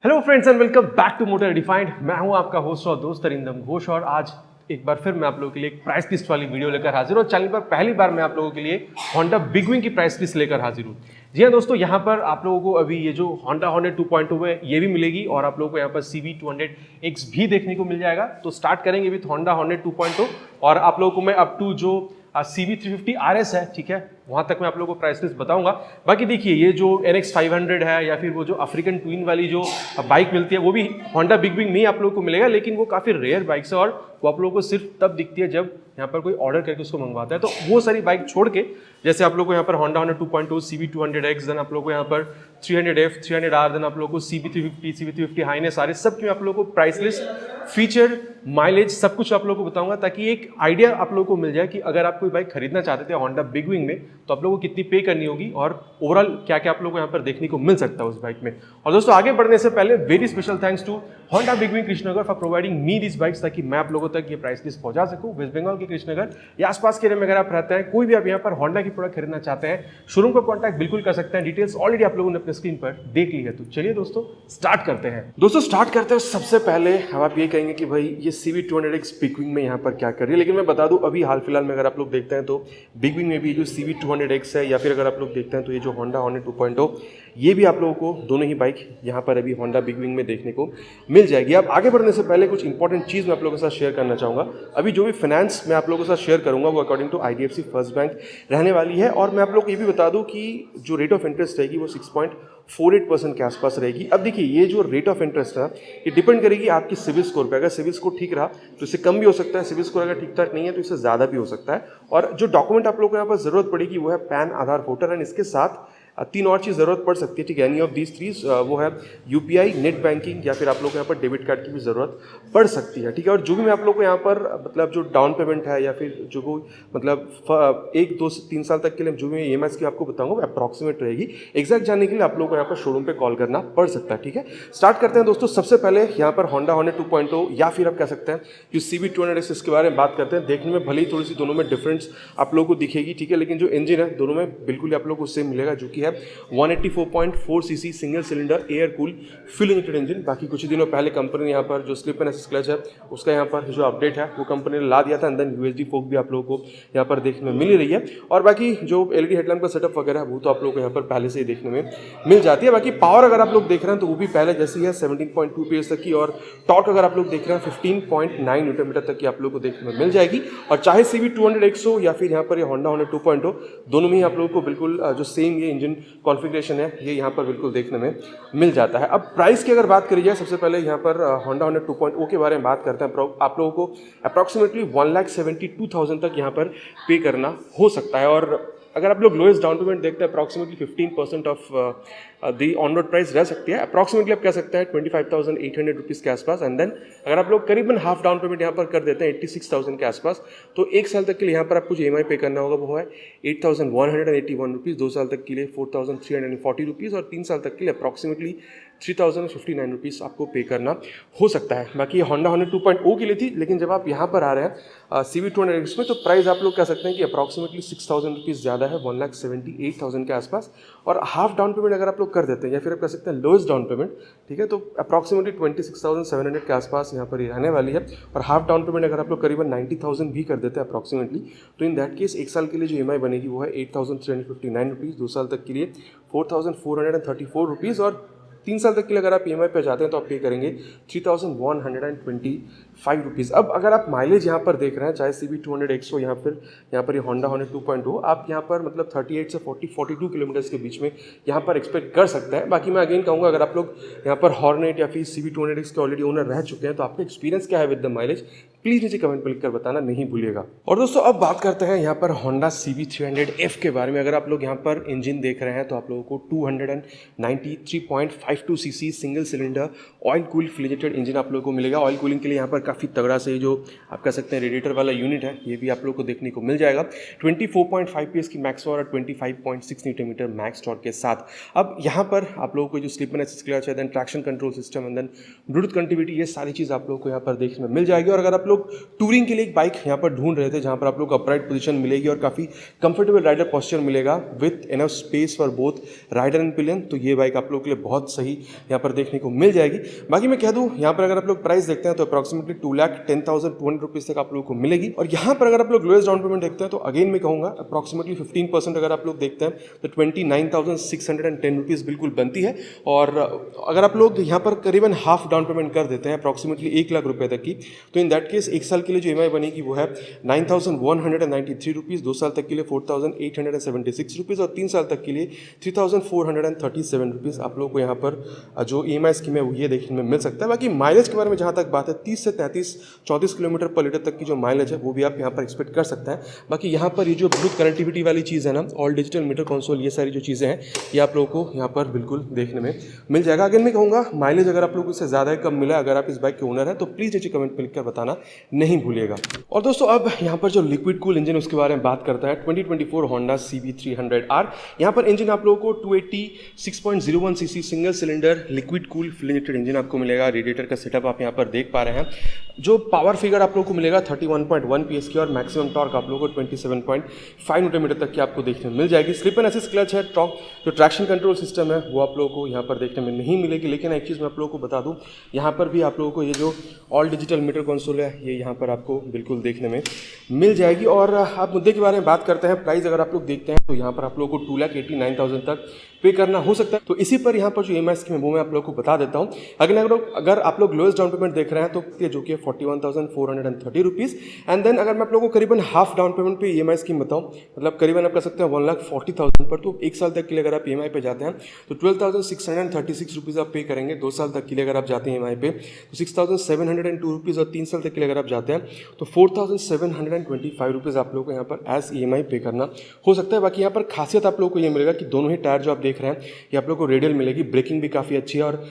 Hello friends and welcome back to motor defined. मैं हूं आपका होस्ट और दोस्त अरिंदम घोष और आज एक बार फिर मैं आप लोगों के लिए एक प्राइस लिस्ट वाली वीडियो लेकर हाजिर हूं। चैनल पर पहली बार मैं आप लोगों के लिए होंडा बिग विंग की प्राइस लिस्ट लेकर हाजिर हूं। जी हाँ दोस्तों, यहाँ पर आप लोगों को अभी ये जो होंडा हॉर्नेट 2.2 है ये भी मिलेगी और आप लोगों को यहाँ पर CB200X भी देखने को मिल जाएगा। तो स्टार्ट करेंगे विथ होंडा हॉर्नेट 2.0 और आप लोगों को मैं अप टू जो CB350 RS है, ठीक है, वहां तक मैं आप लोगों को प्राइस लिस्ट बताऊंगा। बाकी देखिए ये जो NX 500 है या फिर वो जो अफ्रीकन ट्विन वाली जो बाइक मिलती है वो भी होंडा बिग विंग में ही आप लोगों को मिलेगा, लेकिन वो काफ़ी रेयर बाइक्स है और वो आप लोगों को सिर्फ तब दिखती है जब यहाँ पर कोई ऑर्डर करके उसको मंगवाता है। तो वो सारी बाइक छोड़ के जैसे आप लोगों को यहाँ पर होंडा हॉर्नेट 2.0 CB200X, देन आप लोगों को यहाँ पर 300F 300R, देन आप लोगों को CB350 हाईनेस RS, सब में आप लोगों को प्राइस लिस्ट, फीचर, माइलेज सब कुछ आप लोगों को बताऊंगा ताकि एक आइडिया आप लोगों को मिल जाए कि अगर आप कोई बाइक खरीदना चाहते थे होंडा बिग विंग में तो आप लोगों को कितनी पे करनी होगी और ओवरऑल क्या क्या आप लोगों को यहाँ पर देखने को मिल सकता है उस बाइक में। और दोस्तों आगे बढ़ने से पहले very special thanks to Honda big wing Krishnanagar for providing me this bikes ताकि मैं आप लोगों तक ये प्राइस लिस्ट पहुंचा सकूं। वेस्ट बंगाल के कृष्णनगर या आसपास के एरिया में अगर आप रहते हैं, कोई भी आप यहाँ पर होंडा की प्रोडक्ट खरीदना चाहते हैं, शोरूम को कॉन्टैक्ट बिल्कुल कर सकते हैं। डिटेल्स ऑलरेडी आप लोगों ने अपने स्क्रीन पर देख ली है। तो चलिए दोस्तों स्टार्ट करते हैं। दोस्तों स्टार्ट करते हैं सबसे पहले हम आप ये कहेंगे कि भाई ये CB200X बिग विंग में यहाँ पर क्या कर रही है, लेकिन मैं बता दूं अभी हाल फिलहाल में अगर आप लोग देखते हैं तो बिग विंग में भी जो CB200X है या फिर अगर आप लोग देखते हैं तो ये जो होंडा हॉर्नेट 2.0 ये भी आप लोगों को दोनों ही बाइक यहाँ पर अभी होंडा बिग विंग में देखने को मिल जाएगी। अब आगे बढ़ने से पहले कुछ इंपॉर्टेंट चीज़ मैं आप लोगों के साथ शेयर करना चाहूँगा। अभी जो भी फाइनेंस मैं आप लोगों के साथ शेयर करूँगा वो according to IDFC first bank रहने वाली है और मैं आप लोग को ये भी बता दूँ कि जो रेट ऑफ इंटरेस्ट रहेगी वो 6.48% के आसपास रहेगी। अब देखिए ये जो रेट ऑफ इंटरेस्ट है ये डिपेंड करेगी आपकी सिविल स्कोर पे। अगर सिविल स्कोर ठीक रहा तो इससे कम भी हो सकता है, सिविल स्कोर अगर ठीक ठाक नहीं है तो इससे ज़्यादा भी हो सकता है। और जो डॉक्यूमेंट आप लोगों को यहाँ पर ज़रूरत पड़ेगी वो है पैन, आधार, वोटर एंड इसके साथ तीन और चीज़ ज़रूरत पड़ सकती है, ठीक है, एनी ऑफ दीज थ्रीज, वो है UPI, नेट बैंकिंग या फिर आप लोग को यहाँ पर डेबिट कार्ड की भी ज़रूरत पड़ सकती है, ठीक है। और जो भी मैं आप लोग को यहाँ पर मतलब जो डाउन पेमेंट है या फिर जो कोई मतलब 1, 2, 3 साल तक के लिए जो भी EMIs की आपको बताऊंगा वो अप्रॉक्सीमेट रहेगी। एग्जैक्ट जानने के लिए आप लोग को यहाँ पर शोरूम पे कॉल करना पड़ सकता है, ठीक है। स्टार्ट करते हैं दोस्तों। सबसे पहले यहाँ पर होंडा हॉर्नेट 2.0 या फिर आप कह सकते हैं जो CB200X इसके बारे में बात करते हैं। देखने में भले ही थोड़ी सी दोनों में डिफरेंस आप लोग को दिखेगी, ठीक है, लेकिन जो इंजन है दोनों में बिल्कुल आप लोग को सेम मिलेगा जो कि है 184.4 cc single cylinder air cool fuel injected engine. बाकी कुछ ही दिनों पहले कंपनी ने यहाँ पर जो स्लिप एंड असिस्ट क्लच है उसका यहाँ पर जो अपडेट है वो कंपनी ने ला दिया था। अंदर USD फोक भी आप लोगों को यहाँ पर देखने में मिल रही है और बाकी जो LED हेडलैम्प का सेटअप वगैरह है वो तो आप लोगों को यहाँ पर पहले से ही देखने में मिल जाती है। बाकी पावर अगर आप लोग देख रहे हैं तो वो भी पहले जैसी है 17.2 PS तक की और टॉर्क अगर आप लोग देख रहे हैं 15.9 न्यूटन मीटर तक की आप लोग को देखने में मिल जाएगी। और चाहे CB200X हो या फिर यहाँ पर ये होंडा हॉर्नेट 2.0 दोनों में ही आप लोगों को बिल्कुल जो सेम ये इंजन कॉन्फ़िगरेशन है ये यहाँ पर बिल्कुल देखने में मिल जाता है। अब प्राइस की अगर बात करी जाए सबसे पहले यहाँ पर होंडा हॉर्नेट 2.0 के बारे में बात करते हैं। आप लोगों को अप्रॉक्सीमेटली 1,72,000 तक यहाँ पर पे करना हो सकता है और अगर आप लोग लोएस्ट डाउन पेमेंट देखते हैं approximately 15% of the on road price रह सकती है। अप्रॉक्सीमेटली आप कह सकते हैं 25,800 रुपीज़ के आसपास। एंड देन अगर आप लोग करीबन हाफ डाउन पेमेंट यहाँ पर कर देते हैं 86,000 के आसपास तो एक साल तक के लिए यहाँ पर आपको जो EMI पे करना होगा वो है 8,181 रुपीज़, 2 साल तक के लिए 4,340 रुपीज़ और 3 साल तक के लिए अप्रॉक्सीमेटली 3,059 रुपीज़ आपको पे करना हो सकता है। बाकी ये होंडा हॉर्नेट 2.0 के लिए थी, लेकिन जब आप यहाँ पर आ रहे हैं CB200X में तो प्राइस आप लोग कह सकते हैं कि अप्रॉक्सीमेटली 6,000 रुपीज़ ज़्यादा है, 1,78,000 के आसपास। और हाफ डाउन पेमेंट अगर आप लोग कर देते हैं या फिर आप कह सकते हैं लोएस्ट डाउन पेमेंट, ठीक है, तो अप्रॉक्सीमेटली 26,700 के आसपास यहाँ पर ये रहने वाली है। और हाफ डाउन पेमेंट अगर आप लोग करीबन 90,000 भी कर देते हैं अप्रॉक्सीमेटली तो इन दैट केस एक साल के लिए जो EMI बनेगी वो है 8,359 रुपीज़, 2 साल तक के लिए 4,434 रुपीज़ और 3 साल तक के लिए अगर आप EMI पे जाते हैं तो आप पे करेंगे 3,125 रुपीज़। अब अगर आप माइलेज यहाँ पर देख रहे हैं चाहे CB200X हो यहाँ पर ये होंडा हॉर्नेट 2.0 आप यहाँ पर मतलब 38 से 42 किलोमीटर्स के बीच में यहाँ पर एक्सपेक्ट कर सकते हैं। बाकी मैं अगेन कहूँगा अगर आप लोग यहाँ पर हॉर्नेट या फिर CB200X के ऑलरेडी ओनर रह चुके हैं तो आपका एक्सपीरियंस क्या है विद द माइलेज प्लीज़ नीचे कमेंट पर लिखकर बताना नहीं भूलिएगा। और दोस्तों अब बात करते हैं यहाँ पर होंडा CB300F के बारे में। अगर आप लोग यहाँ पर इंजन देख रहे हैं तो आप लोगों को 293.52 cc single cylinder oil cool fuel engine आप लोगों को मिलेगा। ऑयल कूलिंग के लिए यहाँ पर काफ़ी तगड़ा से जो आप कह सकते हैं रेडिएटर वाला यूनिट है ये भी आप लोगों को देखने को मिल जाएगा। 24.5 PS की मैक्स पावर और 25.6 न्यूटन मीटर मैक्स टॉर्क के साथ। अब यहाँ पर आप लोगों को जो स्लिप एंड असिस्ट क्लच है, then traction control system and then Bluetooth connectivity, ये सारी चीज़ आप लोगों को यहाँ पर देखने में मिल जाएगी। और अगर आप लोग टूरिंग के लिए एक बाइक यहाँ पर ढूंढ रहे थे जहाँ पर आप लोग अपराइट पोजीशन मिलेगी और काफ़ी कंफर्टेबल राइडर पोस्चर मिलेगा with enough space for both rider and pillion, तो ये बाइक आप लोग के लिए बहुत सही यहाँ पर देखने को मिल जाएगी। बाकी मैं कह दूँ यहाँ पर अगर आप लोग प्राइस देखते हैं तो अप्रॉक्सिमेटली 2,10,200 रुपीज़ तक आप लोगों को मिलेगी। और यहाँ पर अगर आप लोग लोएस्ट डाउन पेमेंट देखते हैं तो अगेन मैं कहूँगा अप्रॉक्सिमेटली 15% अगर आप लोग देखते हैं तो 29,610 रुपीज़ बिल्कुल बनती है। और अगर आप लोग यहाँ पर करीबन हाफ डाउन पेमेंट कर देते हैं अप्रॉक्सिमेटली 1 लाख रुपए तक की, तो इन दैट केस एक साल के लिए जो EMI बनेगी वो है 9,193 रुपीज़, 2 साल तक के लिए 4,876 रुपीज़ और 3 साल तक के लिए 3,437 रुपीज़ आप लोग को यहाँ पर जो EMI स्कीम है वो ये देखने में मिल सकता है। बाकी माइलेज के बारे में जहाँ तक बात है 30 से 34 किलोमीटर पर लीटर तक की जो माइलेज है वो भी आप यहाँ पर एक्सपेक्ट कर सकते हैं। बाकी यहाँ पर ये जो ब्लूटूथ कनेक्टिविटी वाली चीज़ है ना, ऑल डिजिटल मीटर कंसोल, ये सारी जो चीज़ें हैं ये आप लोगों को यहाँ पर बिल्कुल देखने में मिल जाएगा। अगर मैं कहूँगा माइलेज अगर आप लोगों को इससे ज़्यादा कम मिला, अगर आप इस बाइक के ओनर हैं तो प्लीज़ नीचे कमेंट में लिखकर बताना नहीं भूलिएगा। और दोस्तों अब यहाँ पर जो लिक्विड कूल इंजन उसके बारे में बात करता है 2024 होंडा CB300R। यहाँ पर इंजन आप लोगों को 286.01 CC single cylinder liquid cool full injected engine आपको मिलेगा। रेडिएटर का सेटअप आप यहाँ पर देख पा रहे हैं। जो पावर फिगर आप लोगों को मिलेगा 31.1 PS की और मैक्सिमम टॉर्क आप लोगों को 27.5 न्यूटन मीटर तक की आपको देखने में मिल जाएगी। स्लिप एंड असिस्ट क्लच है। जो ट्रैक्शन कंट्रोल सिस्टम है वो आप लोगों को यहाँ पर देखने में नहीं मिलेगी। लेकिन एक चीज़ मैं आप लोगों को बता दूँ, यहाँ पर भी आप लोगों को ये जो ऑल डिजिटल मीटर कंसोल है ये यहाँ पर आपको बिल्कुल देखने में मिल जाएगी। और आप मुद्दे के बारे में बात करते हैं, प्राइस अगर आप लोग देखते हैं तो यहाँ पर आप लोगों को 2,89,000 तक पे करना हो सकता है। तो इसी पर यहाँ पर जो EMI स्कीम है वो मैं आप लोगों को बता देता हूँ। अगर आप लोग लोएस्ट डाउन पेमेंट देख रहे हैं तो ये जो कि 41,430 रुपीज़ एंड देन अगर मैं आप लोगों को करीबन हाफ डाउन पेमेंट पे EMI स्कीम बताऊँ, मतलब करीबन आप कर सकते हैं 1,40,000 पर, तो एक साल तक के लिए अगर आप EMI पे जाते हैं तो 12,636 रुपीज़ आप पे करेंगे। 2 साल तक के लिए अगर आप जाते हैं EMI पे तो 6,702 रुपीज़ और 3 साल तक के लिए अगर आप जाते हैं तो 4,725 रुपीज़ आप लोगों को यहाँ पर एज EMI पे करना हो सकता है। बाकी यहाँ पर खासियत आप लोगों को ये मिलेगा कि दोनों ही टायर जो आप देख रहे हैं ये आप लोगों को रेडियल मिलेगी। ब्रेकिंग भी काफ़ी अच्छी है और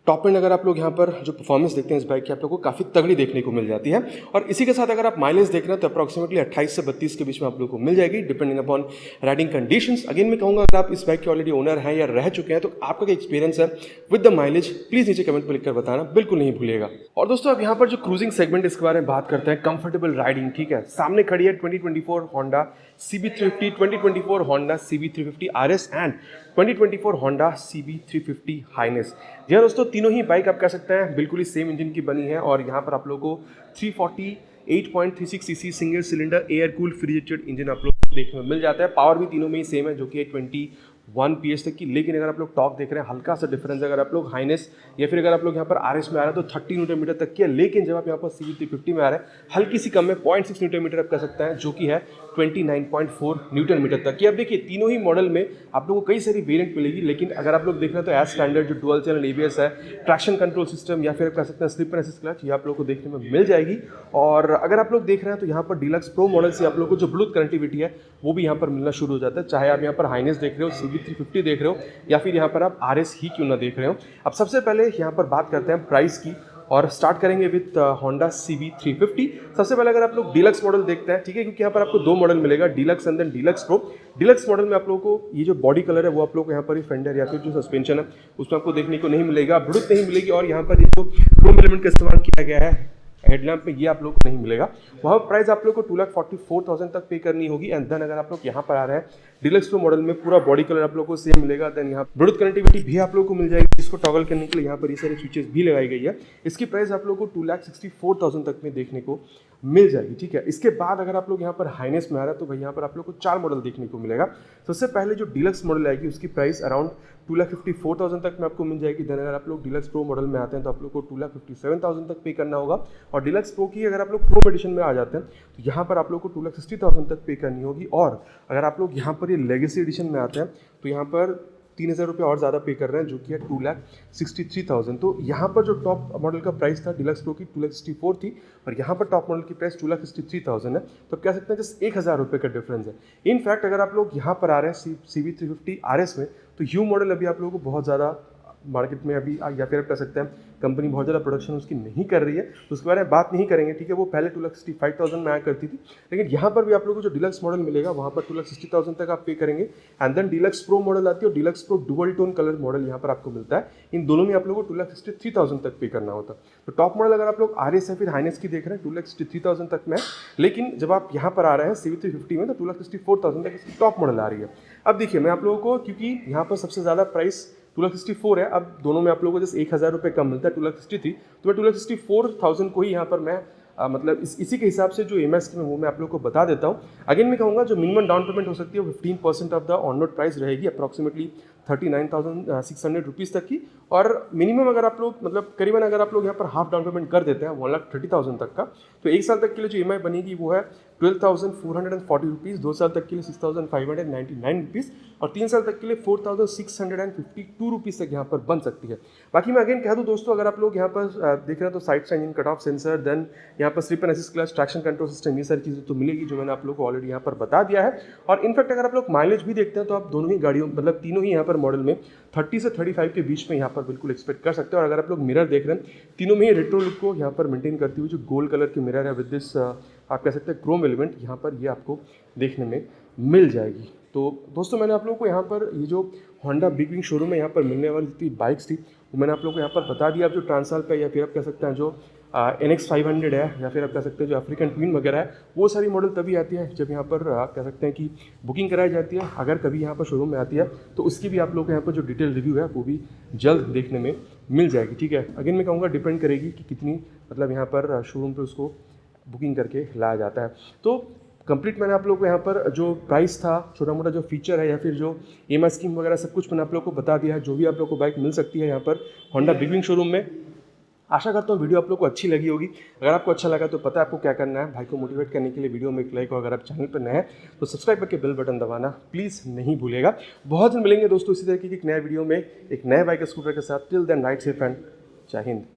टॉप एंड अगर आप लोग यहाँ पर जो परफॉर्मेंस देखते हैं इस बाइक की आप लोगों को काफ़ी तगड़ी देखने को मिल जाती है। और इसी के साथ अगर आप माइलेज देख रहे हैं तो अप्रॉक्सिमेटली 28 से 32 के बीच में आप लोग को मिल जाएगी depending upon riding conditions. Again मैं कहूँगा अगर आप इस बाइक के ऑलरेडी ओनर हैं या रह चुके हैं तो आपका क्या एक्सपीरियंस है विद द माइलेज, प्लीज़ नीचे कमेंट में लिखकर बताना बिल्कुल नहीं भूलिएगा। और दोस्तों अब यहाँ पर जो क्रूजिंग सेगमेंट इसके बारे में बात करते हैं, कंफर्टेबल राइडिंग, ठीक है। सामने खड़ी है 2024 Honda CB350, 2024 Honda CB350 RS and 2024 Honda CB350 Highness. जी हाँ दोस्तों, तीनों ही बाइक आप कह सकते हैं बिल्कुल ही सेम इंजन की बनी है और यहाँ पर आप लोगों को 348.36 cc single cylinder air cool free jetted engine आप लोग देखने में मिल जाता है। पावर भी तीनों में ही सेम है जो कि 21 PS तक की। लेकिन अगर आप लोग टॉर्क देख रहे हैं हल्का सा डिफरेंस, अगर आप लोग हाइनेस या फिर अगर आप लोग यहाँ पर RS में आ रहे हैं तो 30 न्यूटन मीटर तक की है। लेकिन जब आप यहाँ पर CB350 में आ रहे हैं हल्की सी कम में 0.6 न्यूटन मीटर आप कह सकते हैं जो कि है 29.4 न्यूटन मीटर तक की। अब देखिए तीनों ही मॉडल में आप लोगों को कई सारी वेरिएंट मिलेगी, लेकिन अगर आप लोग देख रहे हैं तो एज स्टैंडर्ड जो डुअल चैनल ABS है, ट्रैक्शन कंट्रोल सिस्टम या फिर आप कह सकते हैं स्लिप एंड असिस्ट क्लच, ये आप लोग को देखने में मिल जाएगी। और अगर आप लोग देख रहे हैं तो यहाँ पर डीलक्स प्रो मॉडल से आप लोग को जो ब्लूटूथ कनेक्टिविटी है वो भी यहाँ पर मिलना शुरू हो जाता है, चाहे आप यहाँ पर हाइनेस देख रहे हो, CB350 देख रहे हो या फिर यहाँ पर आप RS ही क्यों ना देख रहे हो। अब सबसे पहले यहाँ पर बात करते हैं प्राइस की और स्टार्ट करेंगे विद होंडा CB350। सबसे पहले अगर आप लोग डीलक्स मॉडल देखते हैं, ठीक है, क्योंकि यहाँ पर आपको 2 मॉडल मिलेगा, deluxe and then deluxe pro. Deluxe model में आप लोगों को ये जो बॉडी कलर है वो आप लोग को यहाँ पर फेंडर या फिर जो सस्पेंशन है उसमें आपको देखने को नहीं मिलेगा, ब्लूटूथ नहीं मिलेगी और यहाँ पर ये जो क्रोम एलिमेंट का इस्तेमाल किया गया है हेडलैम्प में ये आप लोग को नहीं मिलेगा। वहाँ प्राइस आप लोग को 2,44,000 तक पे करनी होगी। एंड देन अगर आप लोग यहाँ पर आ रहे हैं डीलक्स प्रो मॉडल में पूरा बॉडी कलर आप लोग को सेम मिलेगा। देन यहाँ ब्लूटूथ कनेक्टिविटी भी आप लोग को मिल जाएगी, जिसको टॉगल करने के लिए यहाँ पर ये सारी स्विचेस भी लगाई गई है। इसकी प्राइस आप लोग को 2,64,000 तक में देखने को मिल जाएगी, ठीक है। इसके बाद अगर आप लोग यहाँ पर हाइनेस में आ रहे हैं तो भाई यहाँ पर आप लोग को 4 मॉडल देखने को मिलेगा। सबसे पहले जो डीलक्स मॉडल आएगी उसकी प्राइस अराउंड 2,54,000 तक में आपको मिल जाएगी। देन अगर आप लोग डीलक्स प्रो मॉडल में आते हैं तो आप लोग को 2,57,000 तक पे करना होगा। और डीलक्स प्रो की अगर आप लोग प्रो एडिशन में आ जाते हैं तो यहाँ पर आप लोग को 2,60,000 तक पे करनी होगी। और अगर आप लोग यहाँ पर ये लेगेसी एडिशन में आते हैं तो यहाँ पर 3,000 रुपये और ज़्यादा पे कर रहे हैं जो कि है 2,63,000। तो यहाँ पर जो टॉप मॉडल का प्राइस था डीलक्स प्रो की 2,64,000 थी और यहाँ पर टॉप मॉडल की प्राइस 2,63,000 है। तो कह सकते हैं जस्ट 1,000 रुपये का डिफरेंस है। इनफैक्ट अगर आप लोग यहाँ पर आ रहे हैं CB350 RS में तो यू मॉडल अभी आप लोगों को बहुत ज़्यादा मार्केट में अभी, या फिर आप कह सकते हैं कंपनी बहुत ज़्यादा प्रोडक्शन उसकी नहीं कर रही है, तो उसके बारे में बात नहीं करेंगे, ठीक है। वो पहले 2,65,000 में आया करती थी, लेकिन यहाँ पर भी आप लोगों को जो डीलक्स मॉडल मिलेगा वहाँ पर 2,60,000 तक आप पे करेंगे। And then deluxe pro model आती है, और deluxe pro dual tone colour model यहाँ पर आपको मिलता है। इन दोनों में आप लोगों को 2,63,000 तक पे करना होता है। तो टॉप मॉडल अगर आप लोग RS या फिर हाइनेस की देख रहे हैं 2,63,000 तक में, लेकिन जब आप यहाँ पर आ रहे हैं CV350 में तो 2,64,000 तक इसकी टॉप मॉडल आ रही है। अब देखिए मैं आप लोगों को, क्योंकि यहाँ पर सबसे ज़्यादा प्राइस 2,64,000 है, अब दोनों में आप लोगों को जैसे 1,000 रुपये कम मिलता है 2,63,000, तो मैं 2,64,000 को ही यहाँ पर मैं मतलब इसी के हिसाब से जो EMI स्कीम है वो मैं आप लोगों को बता देता हूँ। अगेन मैं कहूँगा जो मिनिमम डाउन पेमेंट हो सकती है वो 15% of the on road price रहेगी, अप्रॉक्सीमेटली 39,600 रुपीज़ तक की। और मिनिमम अगर आप लोग मतलब करीबन अगर आप लोग यहाँ पर हाफ डाउन पेमेंट कर देते हैं 1,30,000 तक का, तो एक साल तक के लिए जो EMI बनेगी वो है 12,440 रुपीज़, 2 साल तक के लिए 6,599 रुपीज़, और 3 साल तक के लिए 4,652 रुपीज़ तक यहाँ पर बन सकती है। बाकी मैं अगेन कह दूँ दोस्तों, अगर आप लोग यहाँ पर देख रहे हैं तो side stand engine cut off sensor, then यहाँ पर slip and assist clutch, traction control system, ये सारी चीज़ें तो मिलेगी जो मैंने आप लोगों को ऑलरेडी यहाँ पर बता दिया है। और इनफैक्ट अगर आप लोग माइलेज भी देखते हैं तो आप दोनों ही गाड़ियों मतलब तीनों ही यहाँ पर मॉडल में 30 से 35 के बीच में यहाँ पर बिल्कुल एक्सपेक्ट कर सकते हैं। और अगर आप लोग मिरर देख रहे हैं, तीनों में ही रेट्रो लुक को यहाँ पर मेंटेन करती हुई जो गोल्ड कलर की मिरर है विद दिस आप कह सकते हैं क्रोम एलिमेंट, यहाँ पर ये आपको देखने में मिल जाएगी। तो दोस्तों मैंने आप लोगों को यहाँ पर ये जो होंडा बिग विंग शोरूम में यहाँ पर मिलने वाली जितनी बाइक्स थी वो मैंने आप लोगों को यहाँ पर बता दिया। अब जो ट्रांसाल पे या फिर आप कह सकते हैं जो NX 500 है, या फिर आप कह सकते हैं जो अफ्रीकन ट्विन वगैरह है, वो सारी मॉडल तभी आती है जब यहाँ पर आप कह सकते हैं कि बुकिंग कराई जाती है। अगर कभी यहाँ पर शोरूम में आती है तो उसकी भी आप लोगों को यहाँ पर जो डिटेल रिव्यू है वो भी जल्द देखने में मिल जाएगी, ठीक है। अगेन मैं कहूँगा डिपेंड करेगी कि कितनी मतलब यहाँ पर शोरूम पर उसको बुकिंग करके लाया जाता है। तो कंप्लीट मैंने आप लोगों को यहाँ पर जो प्राइस था, छोटा मोटा जो फीचर है या फिर जो EMI स्कीम वगैरह सब कुछ मैंने आप लोगों को बता दिया है, जो भी आप लोगों को बाइक मिल सकती है यहाँ पर होंडा बिग विंग शोरूम में। आशा करता हूँ वीडियो आप लोग को अच्छी लगी होगी। अगर आपको अच्छा लगा तो पता है आपको क्या करना है, भाई को मोटिवेट करने के लिए वीडियो में एक लाइक, और अगर आप चैनल पर नए हैं तो सब्सक्राइब करके बेल बटन दबाना प्लीज़ नहीं भूलिएगा। बहुत जल्द मिलेंगे दोस्तों इसी तरीके की एक नया वीडियो में एक नए बाइक स्कूटर के साथ। Till then ride safe and Jai Hind.